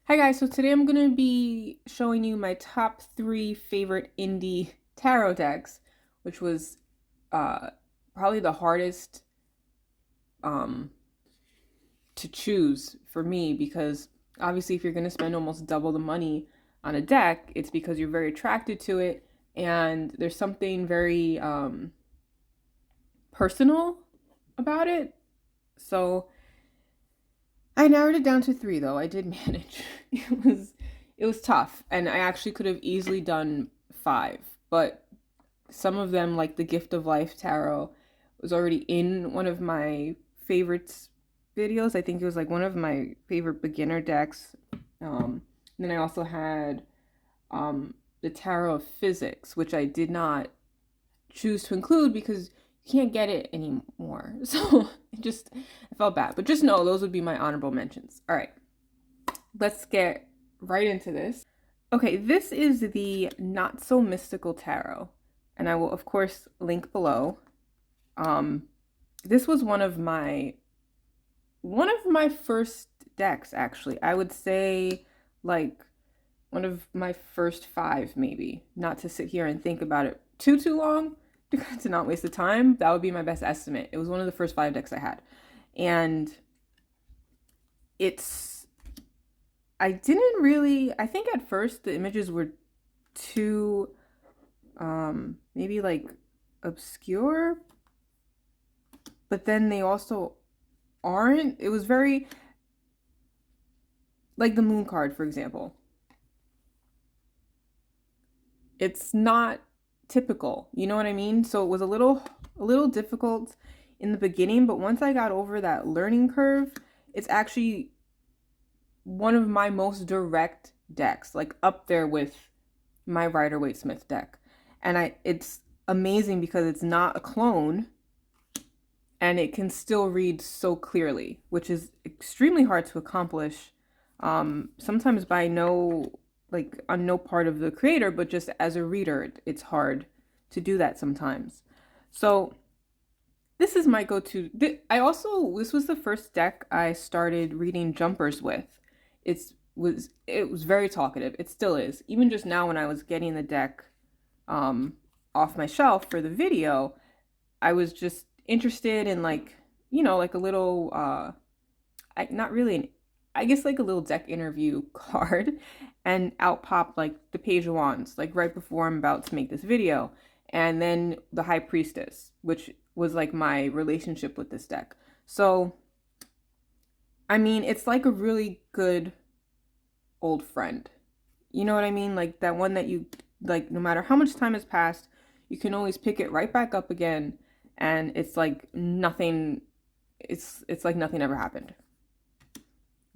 Hi guys, so today I'm going to be showing you my top 3 favorite indie tarot decks, which was uh, probably the hardest um, to choose for me because obviously if you're going to spend almost double the money on a deck, it's because you're very attracted to it and there's something very personal about it. So I narrowed it down to 3 though. I did manage. It was tough and I actually could have easily done 5, but some of them like the Gift of Life tarot was already in one of my favorites videos. I think it was like one of my favorite beginner decks. Then I also had the Tarot of Physics, which I did not choose to include because you can't get it anymore. So I felt bad. But just know those would be my honorable mentions. All right, let's get right into this. Okay, this is the Not So Mystical Tarot, and I will of course link below. Um, this was one of my first decks actually. I would say like one of my first 5 maybe. Not to sit here and think about it too long to not waste the time. That would be my best estimate. It was one of the first 5 decks I had. And it's I didn't really I think at first the images were too maybe like obscure, but then they also aren't. It was very like the moon card, for example. It's not typical, you know what I mean? So it was a little difficult in the beginning, but once I got over that learning curve, it's actually one of my most direct decks, like up there with my Rider-Waite-Smith deck. And it's amazing because it's not a clone and it can still read so clearly, which is extremely hard to accomplish. Sometimes by on no part of the creator, but just as a reader, it's hard to do that sometimes. So this is my go-to. This was the first deck I started reading jumpers with. It was very talkative. It still is. Even just now when I was getting the deck um, off my shelf for the video, I was just interested in like a little not really an I guess like a little deck interview card, and out popped like the Page of Wands like right before I'm about to make this video, and then the High Priestess, which was like my relationship with this deck. So I mean it's like a really good old friend. You know what I mean? Like that one that you like no matter how much time has passed, you can always pick it right back up again and it's like nothing it's like nothing ever happened.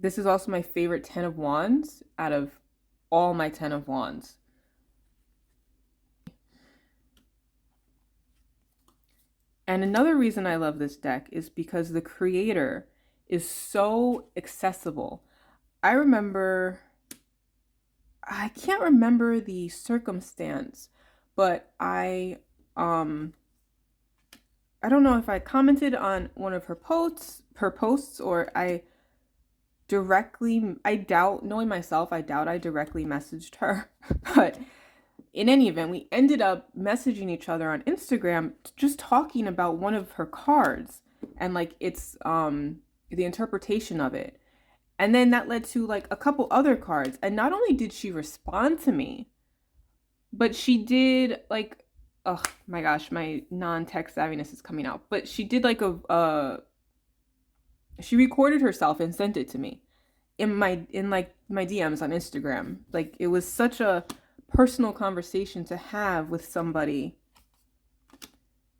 This is also my favorite 10 of Wands out of all my 10 of Wands. And another reason I love this deck is because the creator is so accessible. I remember I can't remember the circumstance, but I don't know if I commented on one of her posts, or I doubt, knowing myself, I doubt I directly messaged her. But in any event, we ended up messaging each other on Instagram, just talking about one of her cards and like it's the interpretation of it. And then that led to like a couple other cards. And not only did she respond to me, but she did like, oh my gosh, my non-tech savviness is coming out. But she did like she recorded herself and sent it to me in like my DMs on Instagram. Like it was such a personal conversation to have with somebody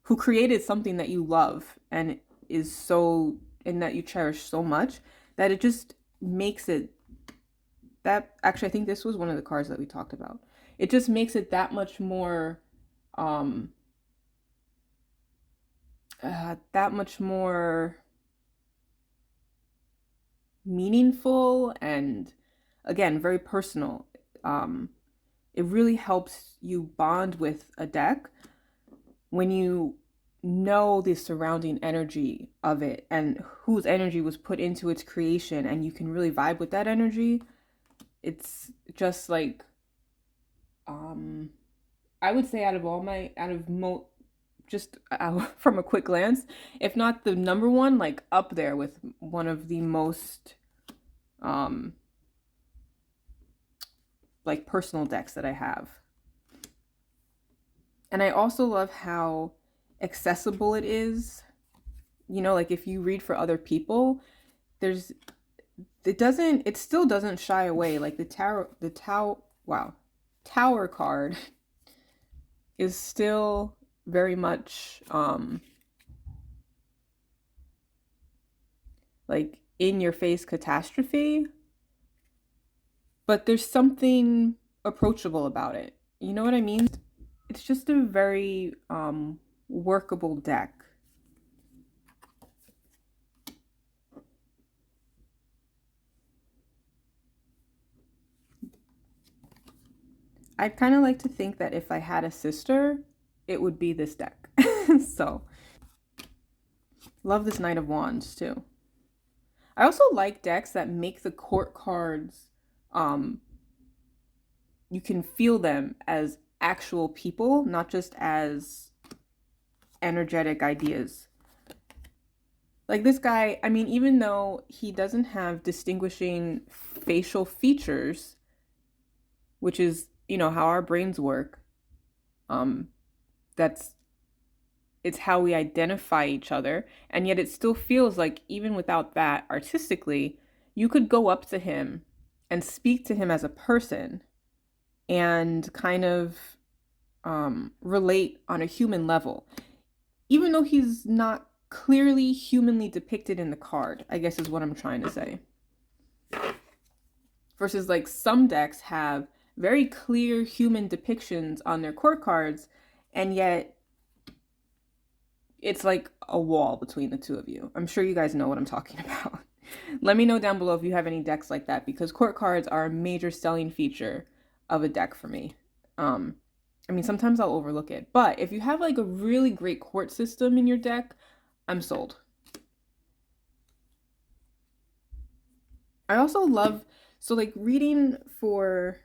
who created something that you love and that you cherish so much, that it just makes it that actually I think this was one of the cards that we talked about. It just makes it that much more um that much more meaningful and again very personal. um it really helps you bond with a deck when you know the surrounding energy of it and whose energy was put into its creation, and you can really vibe with that energy. It's just like, I would say just from a quick glance, if not the number one, like up there with one of the most um like personal decks that I have. And I also love how accessible it is. You know, like if you read for other people, there's it still doesn't shy away. Like Tower card is still very much like in your face catastrophe, but there's something approachable about it. You know what I mean? It's just a very workable deck. I kind of like to think that if I had a sister, it would be this deck. So, love this Knight of Wands too. I also like decks that make the court cards, um, you can feel them as actual people, not just as energetic ideas. Like this guy, I mean, even though he doesn't have distinguishing facial features, which is, you know, how our brains work, um, that's it's how we identify each other. And yet it still feels like even without that artistically, you could go up to him and speak to him as a person and kind of relate on a human level, even though he's not clearly humanly depicted in the card, I guess is what I'm trying to say. Versus like some decks have very clear human depictions on their court cards, and yet it's like a wall between the two of you. I'm sure you guys know what I'm talking about. Let me know down below if you have any decks like that, because court cards are a major selling feature of a deck for me. I mean, sometimes I'll overlook it, but if you have like a really great court system in your deck, I'm sold. I also love, so like reading for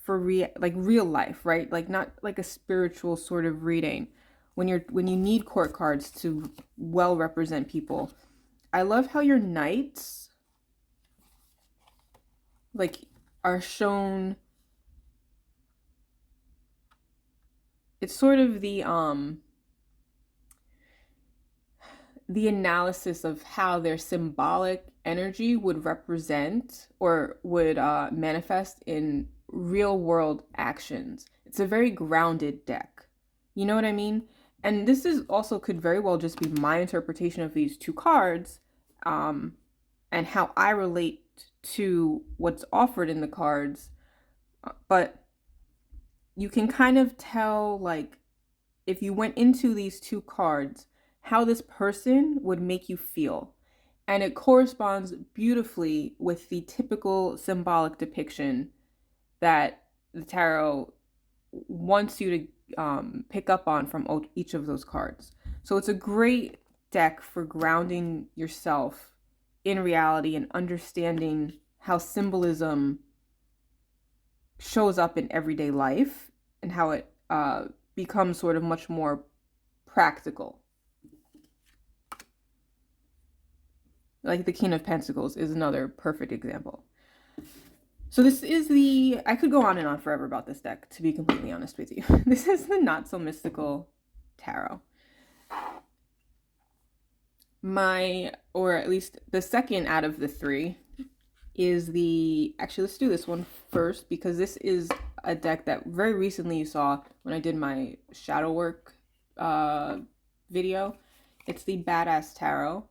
real life, right? Like not like a spiritual sort of reading. When you need court cards to well represent people. I love how your knights like are shown, it's sort of the analysis of how their symbolic energy would represent or would manifest in real world actions. It's a very grounded deck. You know what I mean? And this is also could very well just be my interpretation of these two cards, and how I relate to what's offered in the cards. But you can kind of tell, like, if you went into these two cards, how this person would make you feel. And it corresponds beautifully with the typical symbolic depiction that the tarot wants you to pick up on from each of those cards. So it's a great deck for grounding yourself in reality and understanding how symbolism shows up in everyday life and how it becomes sort of much more practical. Like the King of Pentacles is another perfect example. So this is I could go on and on forever about this deck, to be completely honest with you. This is the Not So Mystical Tarot. Or at least the second out of the three is actually let's do this one first, because this is a deck that very recently you saw when I did my shadow work video. It's the Badass Tarot.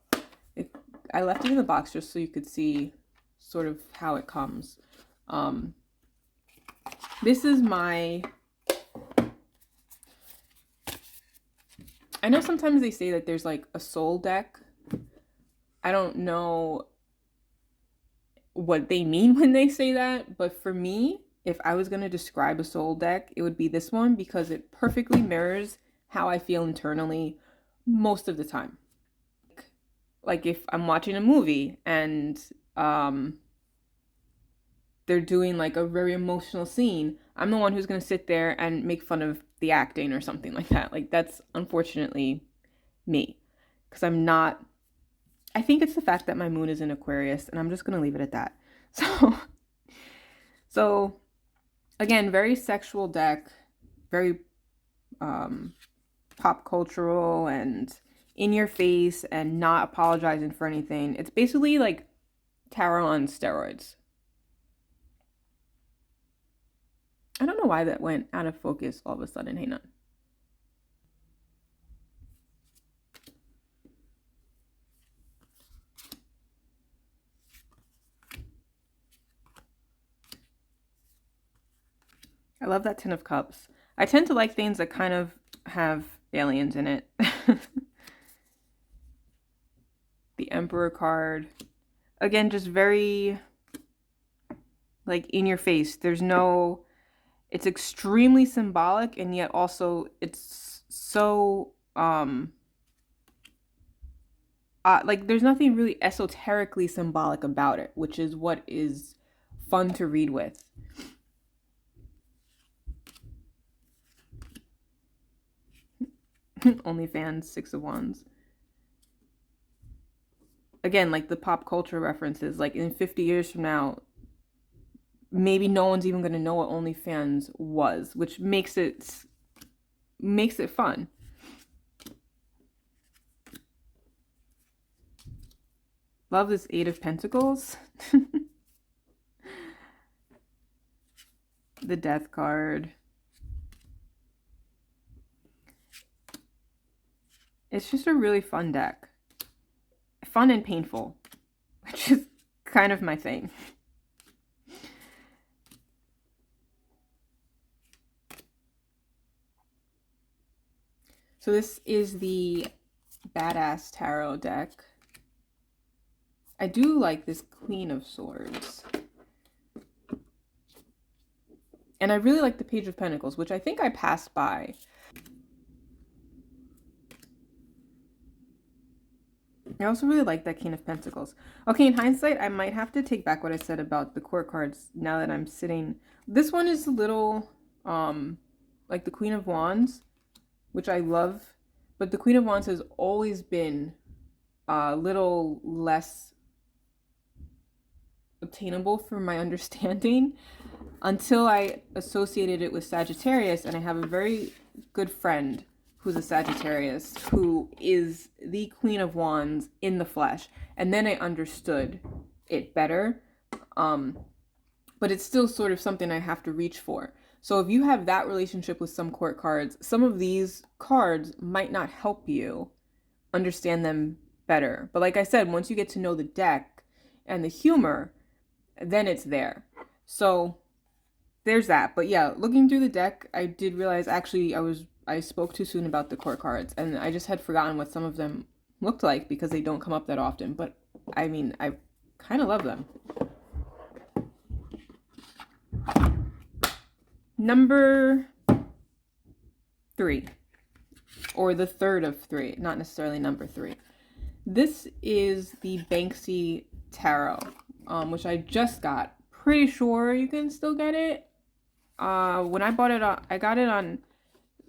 I left it in the box just so you could see sort of how it comes. This is I know sometimes they say that there's like a soul deck. I don't know what they mean when they say that, but for me, if I was going to describe a soul deck, it would be this one, because it perfectly mirrors how I feel internally most of the time. Like if I'm watching a movie and they're doing like a very emotional scene, I'm the one who's going to sit there and make fun of the acting or something like that. Like that's unfortunately me, because I'm not. I think it's the fact that my moon is in Aquarius, and I'm just going to leave it at that. So, so again, very sexual deck, very um, pop cultural and in your face and not apologizing for anything. It's basically like tarot on steroids. I don't know why that went out of focus all of a sudden. Hang on. I love that Ten of Cups. I tend to like things that kind of have aliens in it. The Emperor card. Again, just very like in your face. There's no, it's extremely symbolic, and yet also it's so like there's nothing really esoterically symbolic about it, which is what is fun to read with. OnlyFans, Six of Wands. Again, like the pop culture references, like in 50 years from now, maybe no one's even going to know what OnlyFans was, which makes it fun. Love this Eight of Pentacles. The Death card. It's just a really fun deck. Fun and painful, which is kind of my thing. So this is the Badass Tarot deck. I do like this Queen of Swords. And I really like the Page of Pentacles, which I think I passed by. I also really like that King of Pentacles. Okay, in hindsight, I might have to take back what I said about the court cards now that I'm sitting. This one is a little, like the Queen of Wands, which I love. But the Queen of Wands has always been a little less obtainable for my understanding until I associated it with Sagittarius, and I have a very good friend who's a Sagittarius who is the Queen of Wands in the flesh, and then I understood it better. But it's still sort of something I have to reach for. So if you have that relationship with some court cards, some of these cards might not help you understand them better. But like I said, once you get to know the deck and the humor, then it's there. So there's that. But yeah, looking through the deck, I did realize actually I spoke too soon about the court cards, and I just had forgotten what some of them looked like because they don't come up that often. But I mean, I kind of love them. Number 3, or the third of 3, not necessarily number 3. This is the Banksy Tarot, which I just got. Pretty sure you can still get it. When I bought it, I got it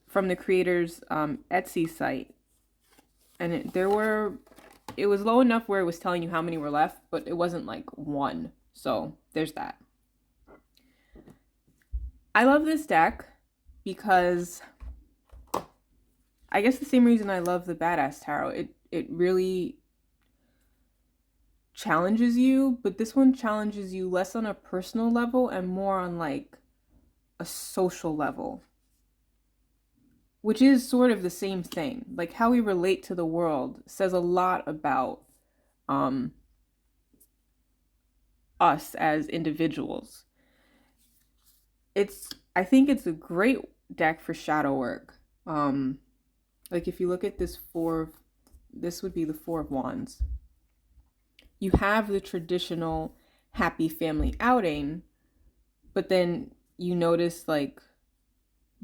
from the creator's Etsy site, and it was low enough where it was telling you how many were left, but it wasn't like one. So there's that. I love this deck because I guess the same reason I love the Badass Tarot. It really challenges you, but this one challenges you less on a personal level and more on like a social level, which is sort of the same thing. Like how we relate to the world says a lot about us as individuals. I think it's a great deck for shadow work. Like if you look at this this would be the Four of Wands. You have the traditional happy family outing, but then you notice like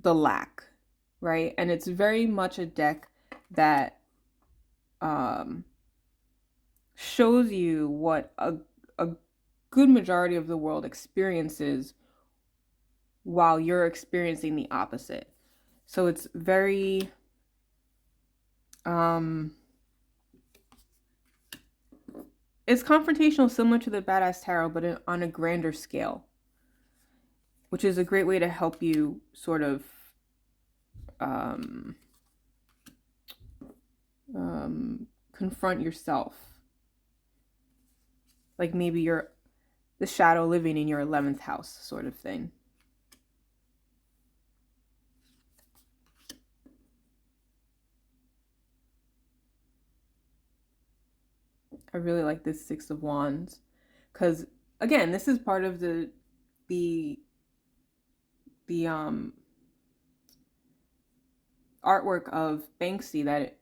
the lack, right? And it's very much a deck that shows you what a good majority of the world experiences while you're experiencing the opposite. So it's very it's confrontational, similar to the Badass Tarot, but on a grander scale, which is a great way to help you sort of confront yourself. Like maybe you're the shadow living in your 11th house sort of thing. I really like this Six of Wands because, again, this is part of the artwork of Banksy that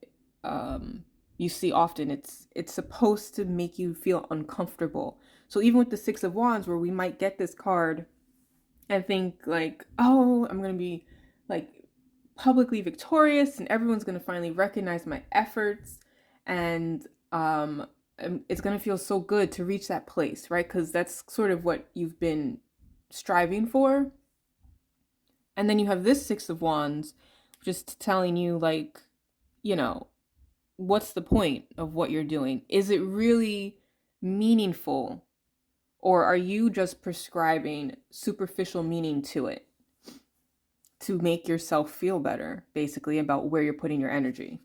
you see often. It's supposed to make you feel uncomfortable. So even with the Six of Wands, where we might get this card and think like, oh, I'm gonna be like publicly victorious and everyone's gonna finally recognize my efforts, and it's gonna feel so good to reach that place, right? Because that's sort of what you've been striving for. And then you have this Six of Wands just telling you, like, you know, what's the point of what you're doing? Is it really meaningful? Or are you just prescribing superficial meaning to it to make yourself feel better, basically, about where you're putting your energy?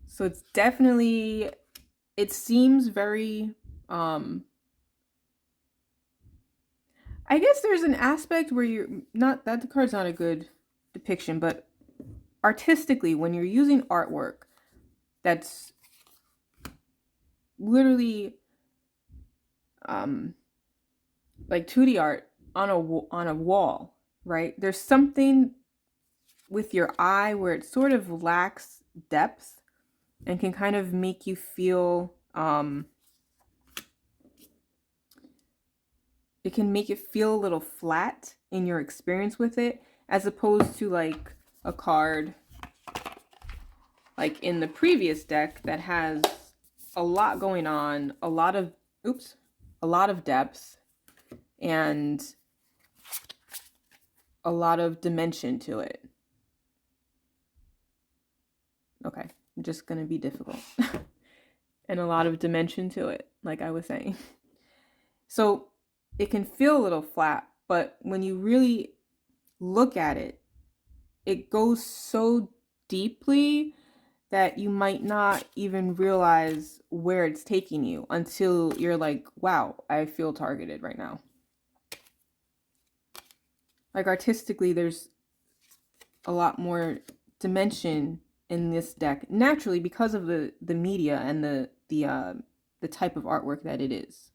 So it's definitely, it seems very, I guess there's an aspect where you're not, that the card's not a good depiction, but artistically, when you're using artwork that's literally like 2D art on a wall, right? There's something with your eye where it sort of lacks depth and can kind of make you feel it can make it feel a little flat in your experience with it, as opposed to like a card like in the previous deck that has a lot going on, a lot of depth and a lot of dimension to it. Okay, I'm just gonna be difficult. And a lot of dimension to it, like I was saying. So it can feel a little flat, but when you really look at it, it goes so deeply that you might not even realize where it's taking you until you're like, wow, I feel targeted right now. Like artistically, there's a lot more dimension in this deck, naturally, because of the media and the type of artwork that it is.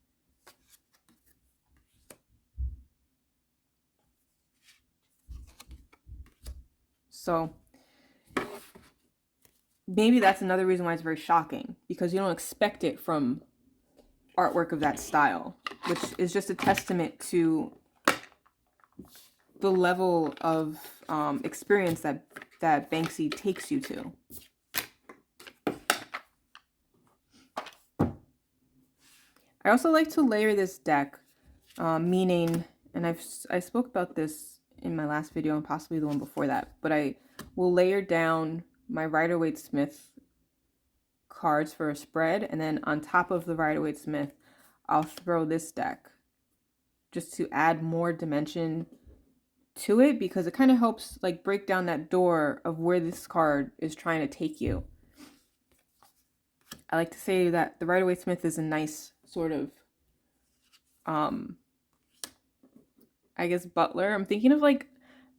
So maybe that's another reason why it's very shocking, because you don't expect it from artwork of that style, which is just a testament to the level of experience that Banksy takes you to. I also like to layer this deck, meaning, and I spoke about this in my last video and possibly the one before that, but I will layer down my Rider-Waite-Smith cards for a spread, and then on top of the Rider-Waite-Smith, I'll throw this deck just to add more dimension to it, because it kind of helps like break down that door of where this card is trying to take you. I like to say that the Rider-Waite-Smith is a nice sort of I guess butler. I'm thinking of like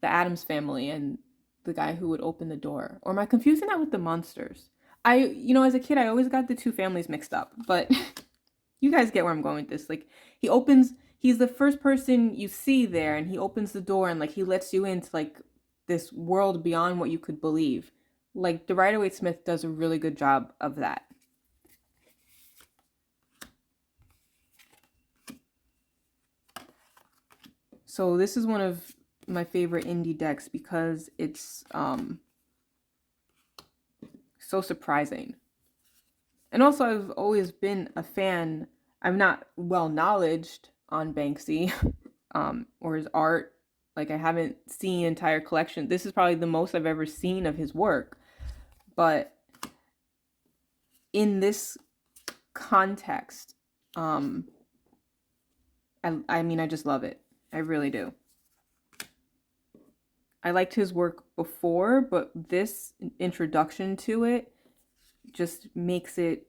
the Addams Family and the guy who would open the door. Or am I confusing that with the Monsters? As a kid, I always got the two families mixed up, but you guys get where I'm going with this. Like, he's the first person you see there, and he opens the door and like he lets you into like this world beyond what you could believe. Like, the Rider-Waite-Smith does a really good job of that. So this is one of my favorite indie decks because it's so surprising. And also, I've always been a fan. I'm not well knowledged on Banksy or his art. Like, I haven't seen entire collection. This is probably the most I've ever seen of his work. But in this context, I mean, I just love it. I really do. I liked his work before, but this introduction to it just makes it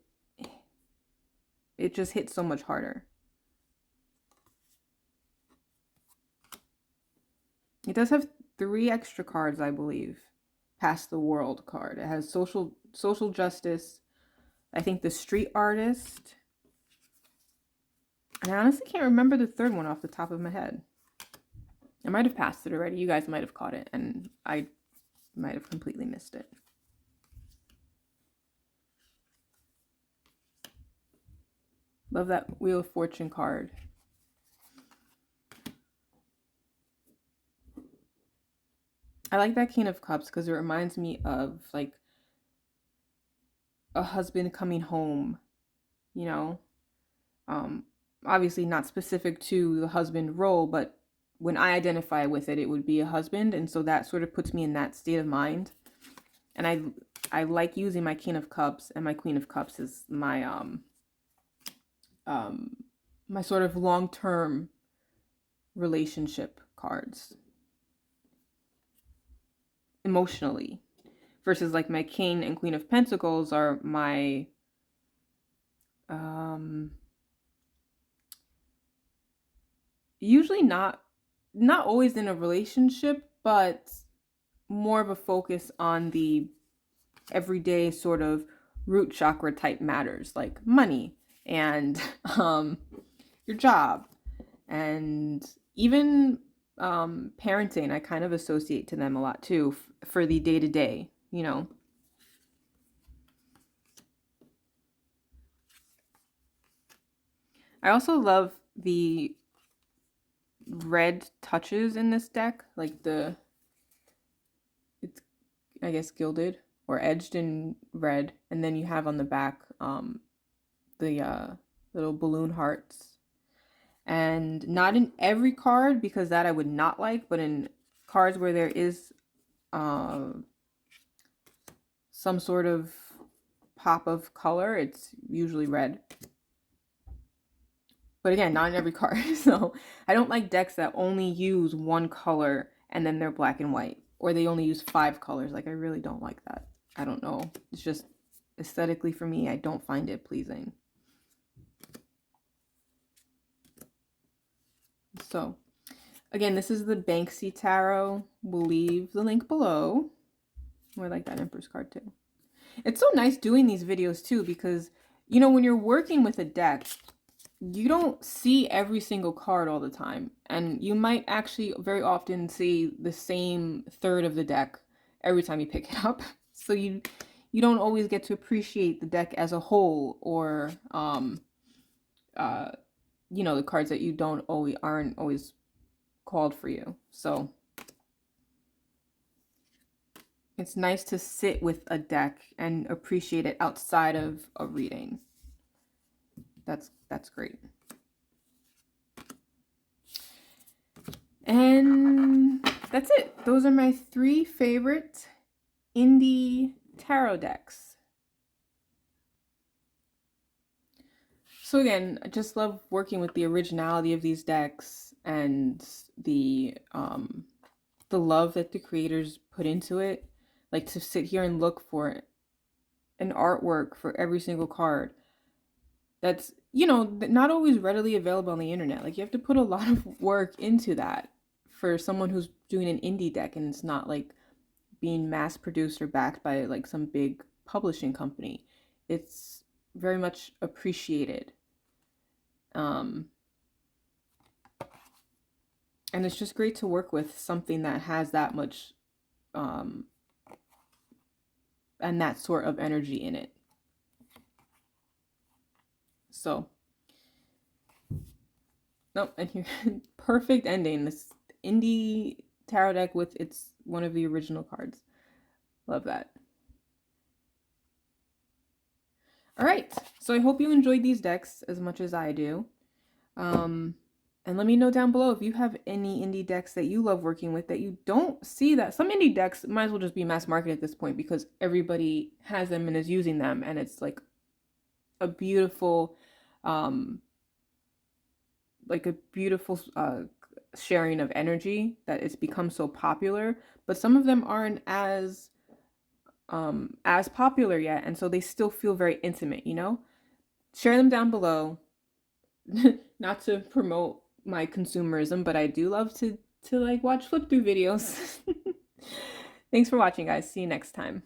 just hits so much harder. It does have 3 extra cards, I believe, past the world card. It has social justice, I think the street artist, and I honestly can't remember the third one off the top of my head. I might have passed it already. You guys might have caught it, and I might have completely missed it. Love that Wheel of Fortune card. I like that King of Cups because it reminds me of like a husband coming home, you know. Obviously not specific to the husband role, but when I identify with it, it would be a husband, and so that sort of puts me in that state of mind. And I like using my King of Cups and my Queen of Cups as my my sort of long-term relationship cards emotionally, versus like my King and Queen of Pentacles are my usually not always in a relationship, but more of a focus on the everyday sort of root chakra type matters like money and your job and even parenting. I kind of associate to them a lot too for the day-to-day, you know. I also love the red touches in this deck, like it's, I guess, gilded or edged in red, and then you have on the back the little balloon hearts. And not in every card, because that I would not like, but in cards where there is some sort of pop of color, it's usually red. But again, not in every card. So I don't like decks that only use one color and then they're black and white, or they only use 5 colors. Like, I really don't like that. I don't know. It's just aesthetically for me, I don't find it pleasing. So again, this is the Banksy Tarot. We'll leave the link below. Oh, I like that Empress card too. It's so nice doing these videos too, because, you know, when you're working with a deck, you don't see every single card all the time. And you might actually very often see the same third of the deck every time you pick it up. So you don't always get to appreciate the deck as a whole, or you know, the cards that you aren't always called for you. So it's nice to sit with a deck and appreciate it outside of a reading. That's great. And that's it. Those are my 3 favorite indie tarot decks. So again, I just love working with the originality of these decks and the love that the creators put into it. Like, to sit here and look for an artwork for every single card that's, you know, not always readily available on the internet. Like, you have to put a lot of work into that for someone who's doing an indie deck, and it's not like being mass produced or backed by like some big publishing company. It's very much appreciated. And it's just great to work with something that has that much and that sort of energy in it. So, nope, and here, perfect ending. This indie tarot deck with one of the original cards. Love that. All right, So I hope you enjoyed these decks as much as I do. And let me know down below if you have any indie decks that you love working with that you don't see that. Some indie decks might as well just be mass market at this point because everybody has them and is using them, and it's like a beautiful, um, sharing of energy that it's become so popular. But some of them aren't as popular yet, and so they still feel very intimate, you know? Share them down below. Not to promote my consumerism, but I do love to like watch flip through videos. Thanks for watching, guys. See you next time.